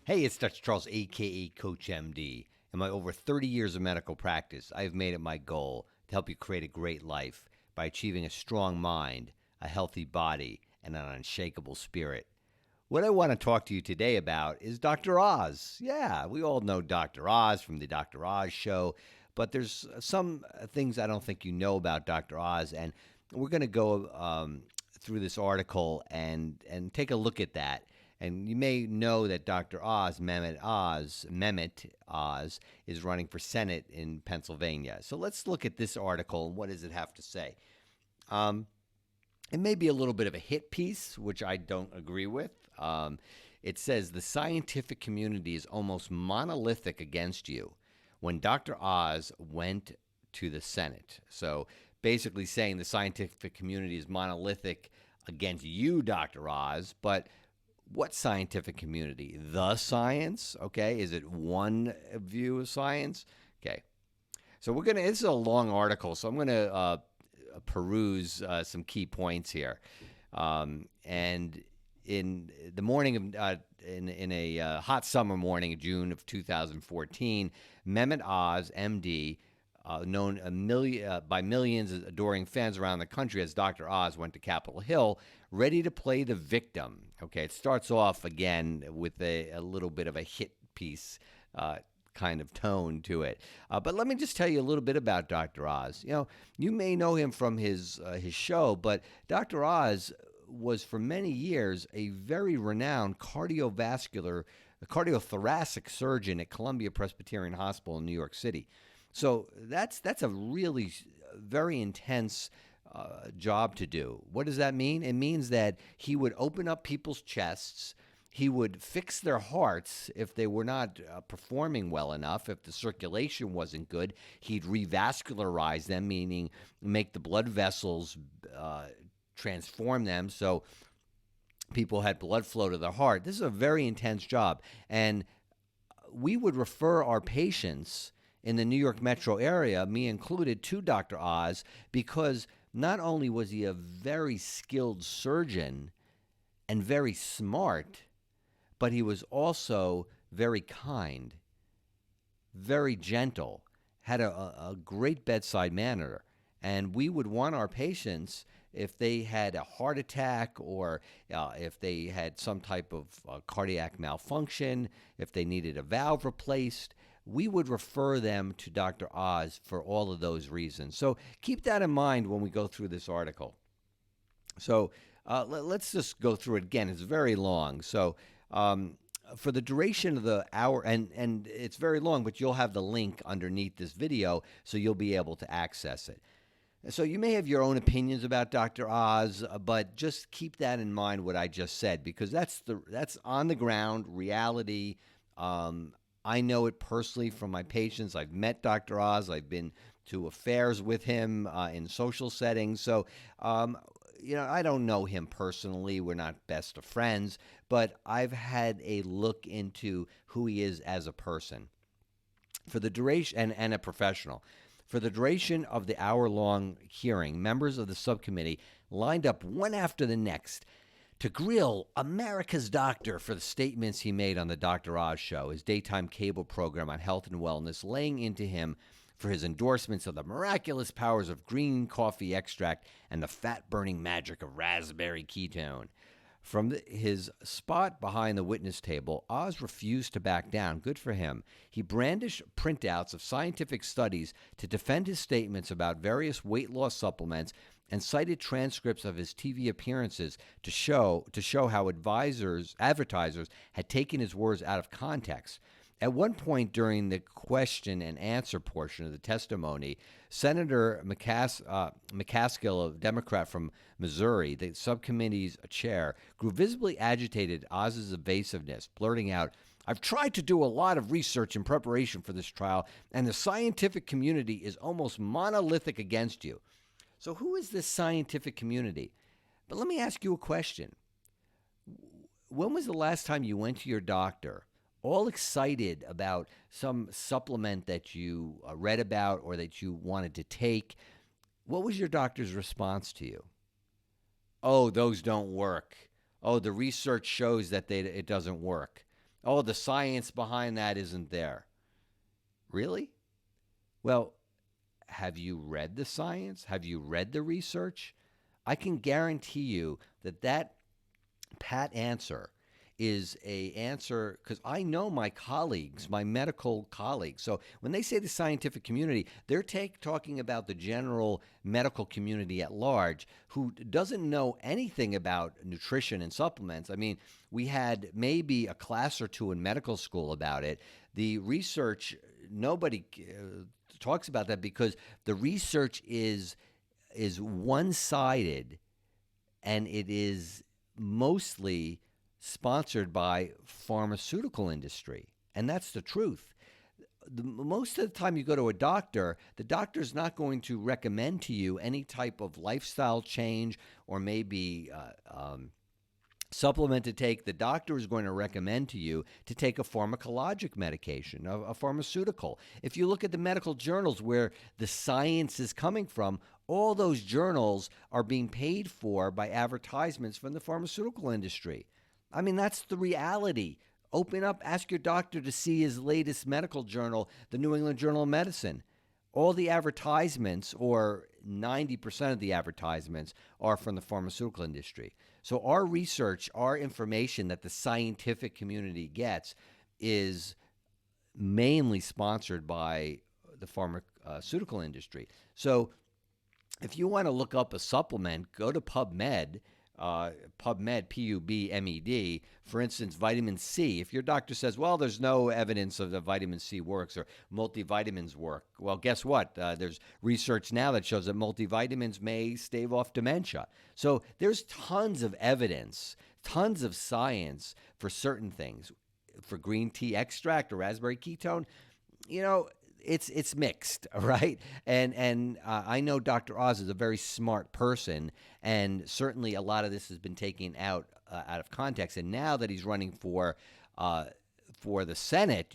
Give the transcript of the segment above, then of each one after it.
Hey, it's Dr. Charles, aka CoachMD. In my over 30 years of medical practice, I have made it my goal to help you create a great life by achieving a strong mind, a healthy body, and an unshakable spirit. What I want to talk to you today about is Dr. Oz. Yeah, we all know Dr. Oz from the Dr. Oz show, but there's some things I don't think you know about Dr. Oz, and we're going to go through this article and take a look at that. And you may know that Dr. Oz, Mehmet Oz, is running for Senate in Pennsylvania. So let's look at this article and what does it have to say. It may be a little bit of a hit piece, which I don't agree with. It says the scientific community is almost monolithic against you when Dr. Oz went to the Senate. So basically saying the scientific community is monolithic against you, Dr. Oz, but what scientific community? The science? Okay. Is it one view of science? Okay. So this is a long article, so I'm going to peruse some key points here. And in the morning of, in a hot summer morning in June of 2014, Mehmet Oz, MD, known by millions of adoring fans around the country as Dr. Oz, went to Capitol Hill ready to play the victim. Okay, it starts off again with a little bit of a hit piece kind of tone to it. But let me just tell you a little bit about Dr. Oz. You may know him from his show, but Dr. Oz was for many years a very renowned cardiothoracic surgeon at Columbia Presbyterian Hospital in New York City. So that's a really very intense job to do. What does that mean? It means that he would open up people's chests. He would fix their hearts if they were not performing well enough. If the circulation wasn't good, he'd revascularize them, meaning make the blood vessels, transform them so people had blood flow to their heart. This is a very intense job. And we would refer our patients in the New York metro area, me included, to Dr. Oz because not only was he a very skilled surgeon and very smart, but he was also very kind, very gentle, had a great bedside manner. And we would want our patients, if they had a heart attack or if they had some type of cardiac malfunction, if they needed a valve replaced, we would refer them to Dr. Oz for all of those reasons. So keep that in mind when we go through this article. So let's just go through it again. It's very long. So for the duration of the hour, and it's very long, but you'll have the link underneath this video, so you'll be able to access it. So you may have your own opinions about Dr. Oz, but just keep that in mind, what I just said, because that's on the ground reality. I know it personally from my patients. I've met Dr. Oz. I've been to affairs with him in social settings. So, I don't know him personally. We're not best of friends, but I've had a look into who he is as a person for the duration and a professional. For the duration of the hour-long hearing, members of the subcommittee lined up one after the next to grill America's doctor for the statements he made on the Dr. Oz show, his daytime cable program on health and wellness, laying into him for his endorsements of the miraculous powers of green coffee extract and the fat-burning magic of raspberry ketone. From his spot behind the witness table, Oz refused to back down. Good for him. He brandished printouts of scientific studies to defend his statements about various weight loss supplements and cited transcripts of his TV appearances to show how advertisers had taken his words out of context. At one point during the question and answer portion of the testimony, Senator McCaskill, a Democrat from Missouri, the subcommittee's chair, grew visibly agitated at Oz's evasiveness, blurting out, "I've tried to do a lot of research in preparation for this trial, and the scientific community is almost monolithic against you." So who is this scientific community? But let me ask you a question. When was the last time you went to your doctor all excited about some supplement that you read about or that you wanted to take? What was your doctor's response to you? "Oh, those don't work. Oh, the research shows that it doesn't work. Oh, the science behind that isn't there. Really? Well, have you read the science? Have you read the research? I can guarantee you that pat answer is a answer because I know my colleagues, my medical colleagues. So when they say the scientific community, they're talking about the general medical community at large who doesn't know anything about nutrition and supplements. I mean, we had maybe a class or two in medical school about it. The research, nobody talks about that because the research is one-sided and it is mostly sponsored by pharmaceutical industry, and that's the truth. Most of the time you go to a doctor, the doctor is not going to recommend to you any type of lifestyle change or maybe supplement to take. The doctor is going to recommend to you to take a pharmacologic medication, a pharmaceutical. If you look at the medical journals where the science is coming from, all those journals are being paid for by advertisements from the pharmaceutical industry. I mean, that's the reality. Open up, ask your doctor to see his latest medical journal, the New England Journal of Medicine. All the advertisements, or 90% of the advertisements, are from the pharmaceutical industry. So our research, our information that the scientific community gets is mainly sponsored by the pharmaceutical industry. So if you want to look up a supplement, go to PubMed, PubMed. For instance, vitamin C. If your doctor says, well, there's no evidence of that vitamin C works or multivitamins work, well, guess what? There's research now that shows that multivitamins may stave off dementia. So there's tons of evidence, tons of science for certain things. For green tea extract or raspberry ketone, it's mixed, right? And I know Dr. Oz is a very smart person, and certainly a lot of this has been taken out of context. And now that he's running for the Senate,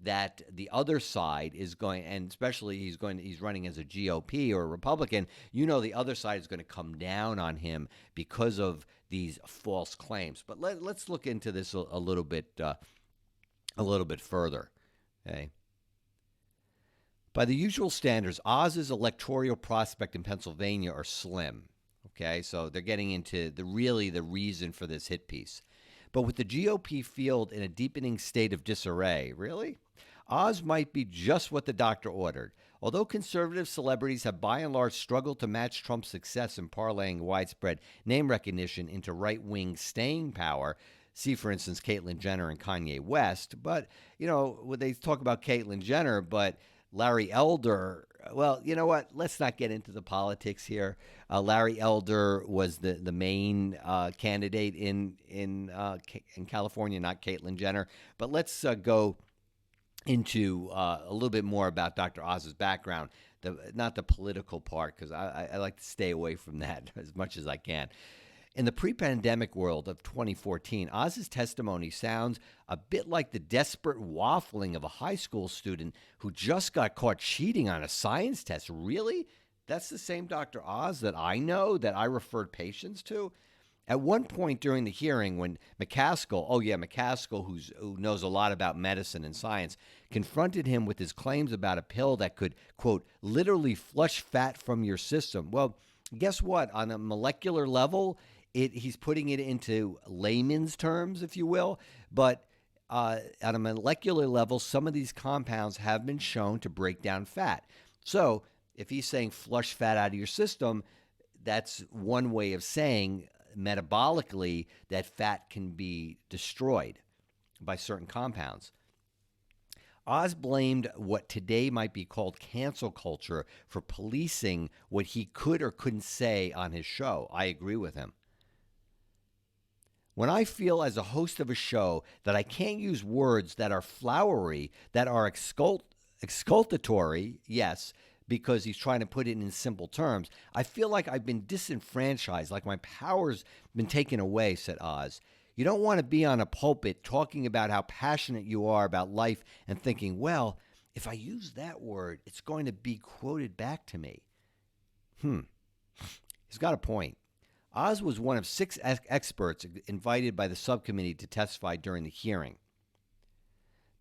that the other side is going, and especially he's running as a GOP or a Republican. The other side is going to come down on him because of these false claims. But let's look into this a little bit further. Okay. By the usual standards, Oz's electoral prospect in Pennsylvania are slim. Okay, so they're getting into the reason for this hit piece. But with the GOP field in a deepening state of disarray, really? Oz might be just what the doctor ordered. Although conservative celebrities have by and large struggled to match Trump's success in parlaying widespread name recognition into right-wing staying power, see, for instance, Caitlyn Jenner and Kanye West. But, they talk about Caitlyn Jenner, but Larry Elder, well, you know what? Let's not get into the politics here. Larry Elder was the main candidate in California, not Caitlyn Jenner. But let's go into a little bit more about Dr. Oz's background, not the political part, because I like to stay away from that as much as I can. In the pre-pandemic world of 2014, Oz's testimony sounds a bit like the desperate waffling of a high school student who just got caught cheating on a science test. Really? That's the same Dr. Oz that I know, that I referred patients to? At one point during the hearing, when McCaskill, who knows a lot about medicine and science, confronted him with his claims about a pill that could, quote, literally flush fat from your system. Well, guess what? On a molecular level, he's putting it into layman's terms, if you will, but at a molecular level, some of these compounds have been shown to break down fat. So if he's saying flush fat out of your system, that's one way of saying metabolically that fat can be destroyed by certain compounds. Oz blamed what today might be called cancel culture for policing what he could or couldn't say on his show. I agree with him. When I feel as a host of a show that I can't use words that are flowery, that are exculpatory, yes, because he's trying to put it in simple terms, I feel like I've been disenfranchised, like my power's been taken away, said Oz. You don't want to be on a pulpit talking about how passionate you are about life and thinking, well, if I use that word, it's going to be quoted back to me. He's got a point. Oz was one of 6 experts invited by the subcommittee to testify during the hearing.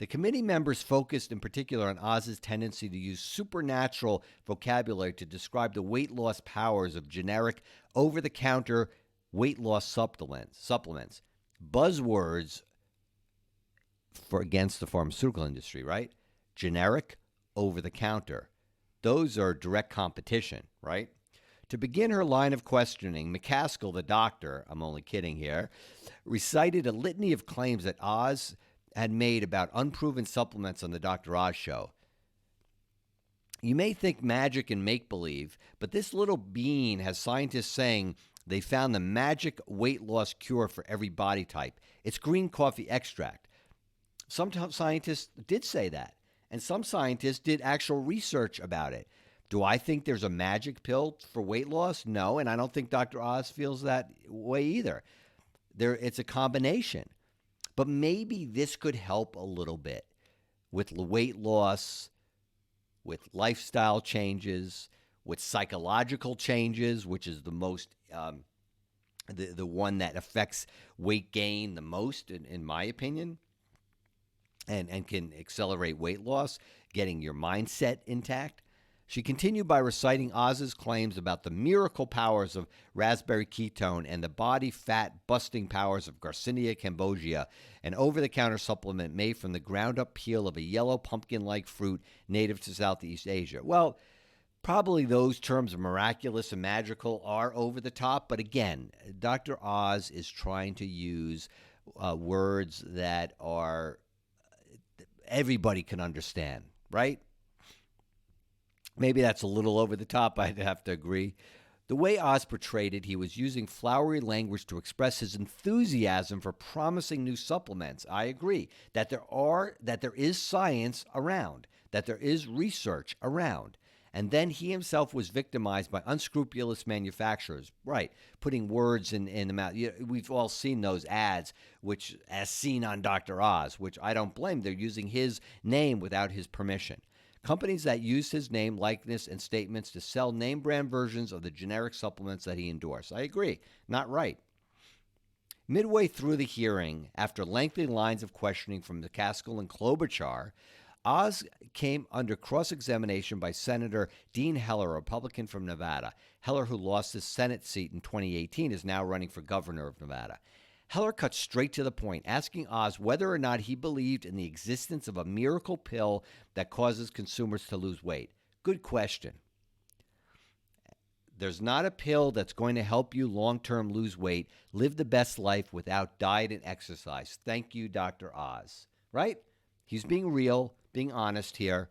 The committee members focused in particular on Oz's tendency to use supernatural vocabulary to describe the weight loss powers of generic over-the-counter weight loss supplements. Buzzwords for against the pharmaceutical industry, right? Generic, over-the-counter. Those are direct competition, right? To begin her line of questioning, McCaskill, the doctor, I'm only kidding here, recited a litany of claims that Oz had made about unproven supplements on the Dr. Oz show. You may think magic and make-believe, but this little bean has scientists saying they found the magic weight loss cure for every body type. It's green coffee extract. Some scientists did say that, and some scientists did actual research about it. Do I think there's a magic pill for weight loss? No, and I don't think Dr. Oz feels that way either. It's a combination. But maybe this could help a little bit with weight loss, with lifestyle changes, with psychological changes, which is the most, the one that affects weight gain the most, in my opinion, and can accelerate weight loss, getting your mindset intact. She continued by reciting Oz's claims about the miracle powers of raspberry ketone and the body fat busting powers of Garcinia cambogia, an over-the-counter supplement made from the ground-up peel of a yellow pumpkin-like fruit native to Southeast Asia. Well, probably those terms, miraculous and magical, are over the top, but again, Dr. Oz is trying to use words that are everybody can understand, right? Maybe that's a little over the top, I'd have to agree. The way Oz portrayed it, he was using flowery language to express his enthusiasm for promising new supplements. I agree that there is science around, that there is research around. And then he himself was victimized by unscrupulous manufacturers, right, putting words in the mouth. We've all seen those ads, which, as seen on Dr. Oz, which I don't blame. They're using his name without his permission. Companies that use his name, likeness, and statements to sell name brand versions of the generic supplements that he endorsed. I agree. Not right. Midway through the hearing, after lengthy lines of questioning from McCaskill and Klobuchar, Oz came under cross-examination by Senator Dean Heller, a Republican from Nevada. Heller, who lost his Senate seat in 2018, is now running for governor of Nevada. Heller cut straight to the point, asking Oz whether or not he believed in the existence of a miracle pill that causes consumers to lose weight. Good question. There's not a pill that's going to help you long-term lose weight, live the best life without diet and exercise. Thank you, Dr. Oz. Right? He's being real, being honest here.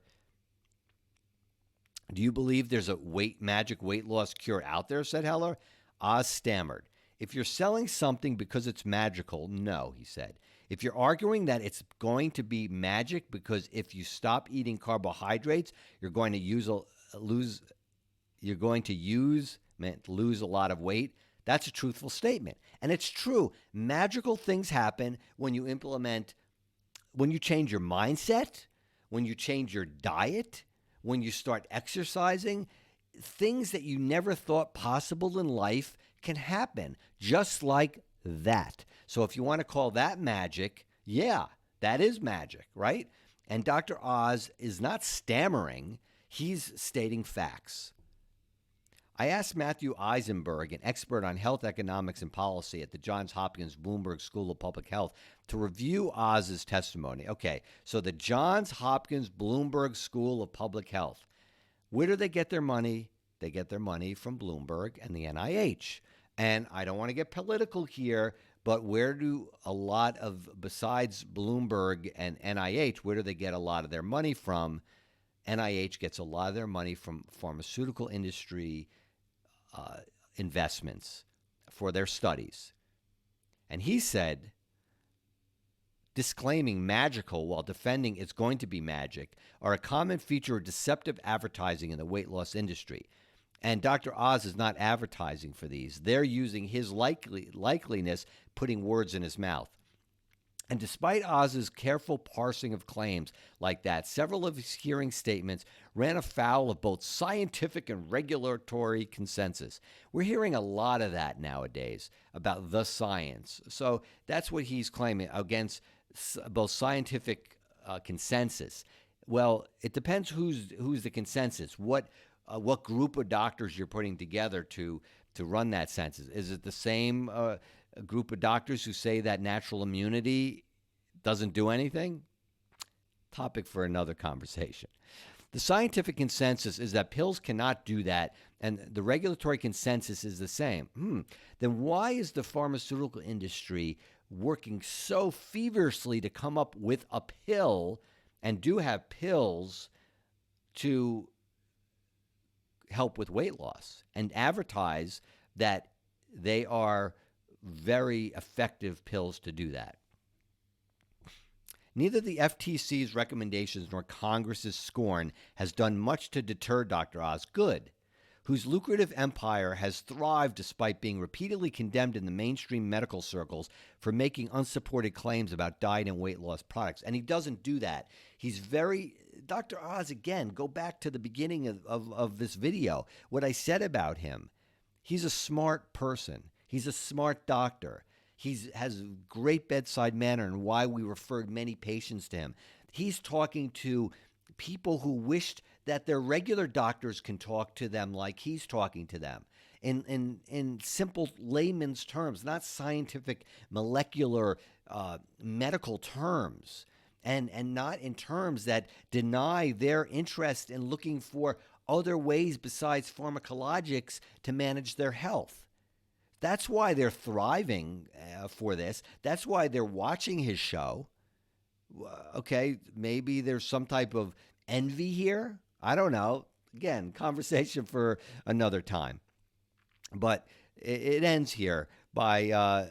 Do you believe there's a magic weight loss cure out there, said Heller? Oz stammered. If you're selling something because it's magical, no, he said. If you're arguing that it's going to be magic because if you stop eating carbohydrates, you're going to lose a lot of weight, that's a truthful statement. And it's true. Magical things happen when you change your mindset, when you change your diet, when you start exercising. Things that you never thought possible in life can happen just like that. So if you want to call that magic, yeah, that is magic, right? And Dr. Oz is not stammering. He's stating facts. I asked Matthew Eisenberg, an expert on health economics and policy at the Johns Hopkins Bloomberg School of Public Health, to review Oz's testimony. Okay, so the Johns Hopkins Bloomberg School of Public Health. Where do they get their money? They get their money from Bloomberg and the NIH. And I don't want to get political here, but besides Bloomberg and NIH, where do they get a lot of their money from? NIH gets a lot of their money from pharmaceutical industry investments for their studies. And he said, disclaiming magical while defending it's going to be magic are a common feature of deceptive advertising in the weight loss industry. And Dr. Oz is not advertising for these. They're using his likeliness, putting words in his mouth. And despite Oz's careful parsing of claims like that, several of his hearing statements ran afoul of both scientific and regulatory consensus. We're hearing a lot of that nowadays about the science. So that's what he's claiming against both scientific consensus. Well, it depends who's the consensus. What group of doctors you're putting together to run that census? Is it the same group of doctors who say that natural immunity doesn't do anything? Topic for another conversation. The scientific consensus is that pills cannot do that, and the regulatory consensus is the same. Then why is the pharmaceutical industry working so feverishly to come up with a pill, and do have pills to help with weight loss and advertise that they are very effective pills to do that? Neither the FTC's recommendations nor Congress's scorn has done much to deter Dr. Oz, whose lucrative empire has thrived despite being repeatedly condemned in the mainstream medical circles for making unsupported claims about diet and weight loss products. And he doesn't do that. Dr. Oz, again, go back to the beginning of this video, what I said about him. He's a smart person. He's a smart doctor. He has great bedside manner, and why we referred many patients to him. He's talking to people who wished that their regular doctors can talk to them like he's talking to them in simple layman's terms, not scientific, molecular, medical terms, and not in terms that deny their interest in looking for other ways besides pharmacologics to manage their health. That's why they're thriving for this. That's why they're watching his show. Okay, maybe there's some type of envy here. I don't know. Again, conversation for another time. But it ends here by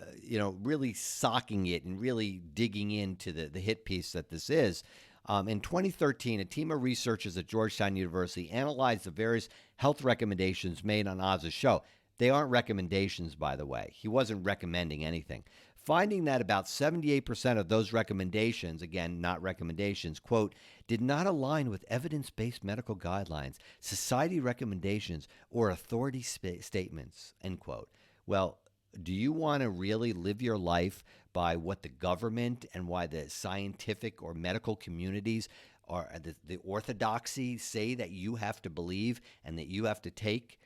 really socking it and really digging into the hit piece that this is. In 2013, a team of researchers at Georgetown University analyzed the various health recommendations made on Oz's show. They aren't recommendations, by the way. He wasn't recommending anything. Finding that about 78% of those recommendations, again, not recommendations, quote, did not align with evidence-based medical guidelines, society recommendations, or authority statements, end quote. Well, do you want to really live your life by what the government and why the scientific or medical communities or the orthodoxy say that you have to believe and that you have to take?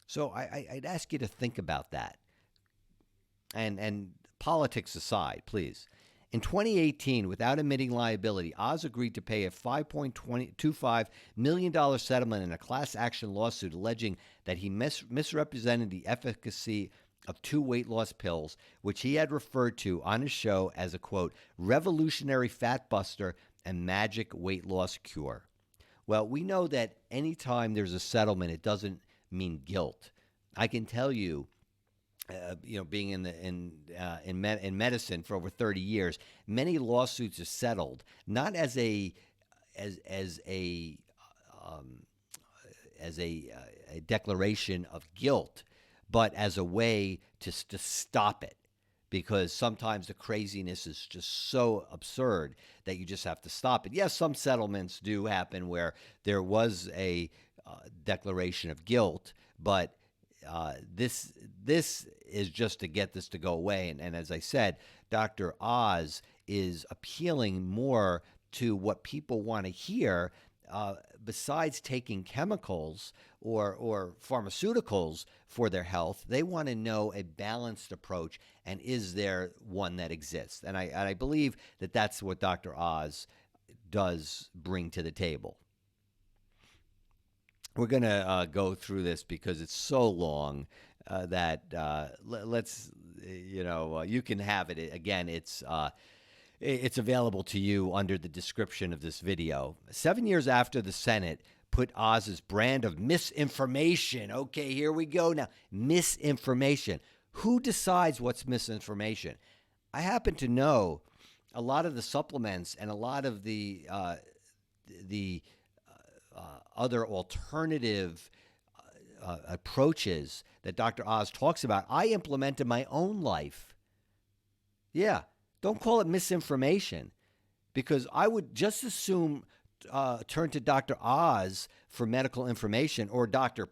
So I'd ask you to think about that. And politics aside, please. In 2018, without admitting liability, Oz agreed to pay a $5.25 million settlement in a class action lawsuit alleging that he misrepresented the efficacy of 2 weight loss pills, which he had referred to on his show as a, quote, revolutionary fat buster and magic weight loss cure. Well, we know that anytime there's a settlement, it doesn't mean guilt. I can tell you, being in medicine for over 30 years, many lawsuits are settled not as a declaration of guilt, but as a way to stop it, because sometimes the craziness is just so absurd that you just have to stop it. Yes, some settlements do happen where there was a declaration of guilt, but this is just to get this to go away. And as I said, Dr. Oz is appealing more to what people want to hear. Besides taking chemicals or pharmaceuticals for their health, they want to know a balanced approach, and is there one that exists? And I believe that that's what Dr. Oz does bring to the table. We're going to go through this because it's so long that let's, you can have it. Again, it's available to you under the description of this video. 7 years after the Senate put Oz's brand of misinformation. Okay, here we go now. Misinformation. Who decides what's misinformation? I happen to know a lot of the supplements and a lot of the other alternative approaches that Dr. Oz talks about, I implement in my own life. Yeah, don't call it misinformation, because I would just assume turn to Dr. Oz for medical information, or Dr.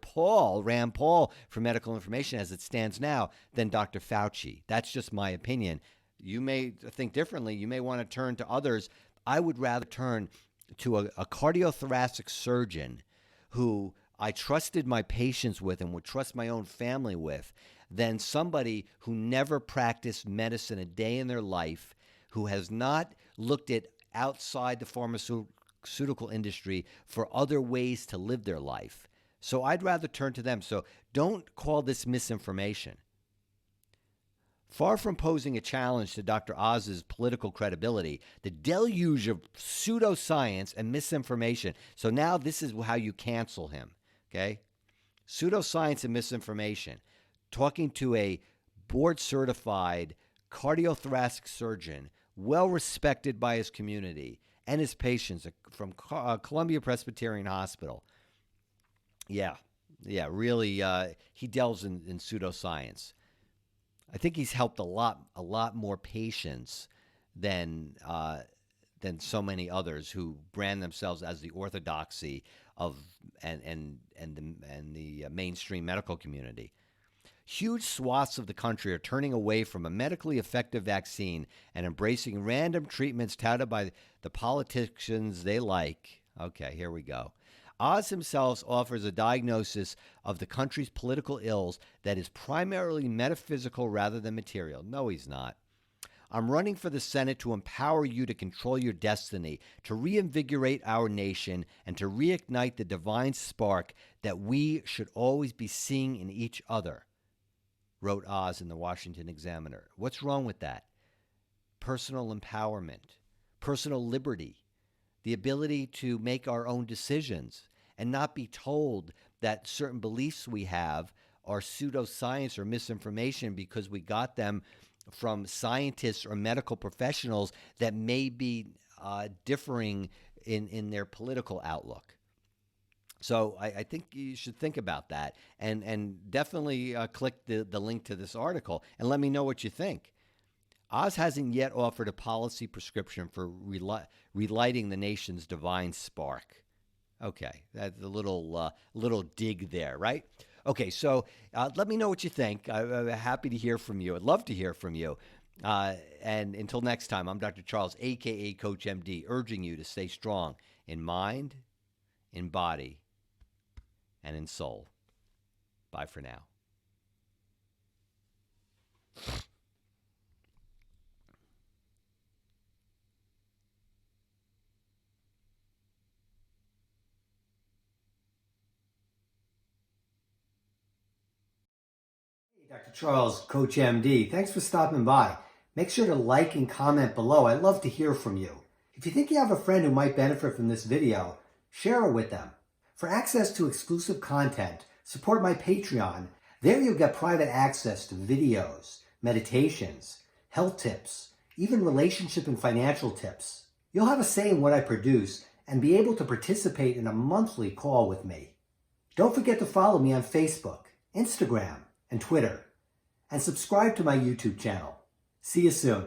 Rand Paul for medical information as it stands now, than Dr. Fauci. That's just my opinion. You may think differently. You may want to turn to others. I would rather turn to a cardiothoracic surgeon who I trusted my patients with and would trust my own family with than somebody who never practiced medicine a day in their life, who has not looked at outside the pharmaceutical industry for other ways to live their life. So I'd rather turn to them. So don't call this misinformation. Far from posing a challenge to Dr. Oz's political credibility, the deluge of pseudoscience and misinformation. So now this is how you cancel him, okay? Pseudoscience and misinformation. Talking to a board-certified cardiothoracic surgeon, well respected by his community and his patients from Columbia Presbyterian Hospital. Yeah, really, he delves in pseudoscience. I think he's helped a lot more patients than so many others who brand themselves as the orthodoxy of and the mainstream medical community. Huge swaths of the country are turning away from a medically effective vaccine and embracing random treatments touted by the politicians they like. Okay, here we go. Oz himself offers a diagnosis of the country's political ills that is primarily metaphysical rather than material. No, he's not. I'm running for the Senate to empower you to control your destiny, to reinvigorate our nation, and to reignite the divine spark that we should always be seeing in each other, wrote Oz in the Washington Examiner. What's wrong with that? Personal empowerment, personal liberty, the ability to make our own decisions and not be told that certain beliefs we have are pseudoscience or misinformation because we got them from scientists or medical professionals that may be differing in their political outlook. So I think you should think about that and definitely click the link to this article and let me know what you think. Oz hasn't yet offered a policy prescription for relighting the nation's divine spark. Okay, that's a little dig there, right? Okay, so let me know what you think. I'm happy to hear from you. I'd love to hear from you. And until next time, I'm Dr. Charles, a.k.a. CoachMD, urging you to stay strong in mind, in body, and in soul. Bye for now. Dr. Charles, CoachMD. Thanks for stopping by. Make sure to like and comment below. I'd love to hear from you. If you think you have a friend who might benefit from this video, share it with them. For access to exclusive content, support my Patreon. There you'll get private access to videos, meditations, health tips, even relationship and financial tips. You'll have a say in what I produce and be able to participate in a monthly call with me. Don't forget to follow me on Facebook, Instagram, and Twitter, and subscribe to my YouTube channel. See you soon.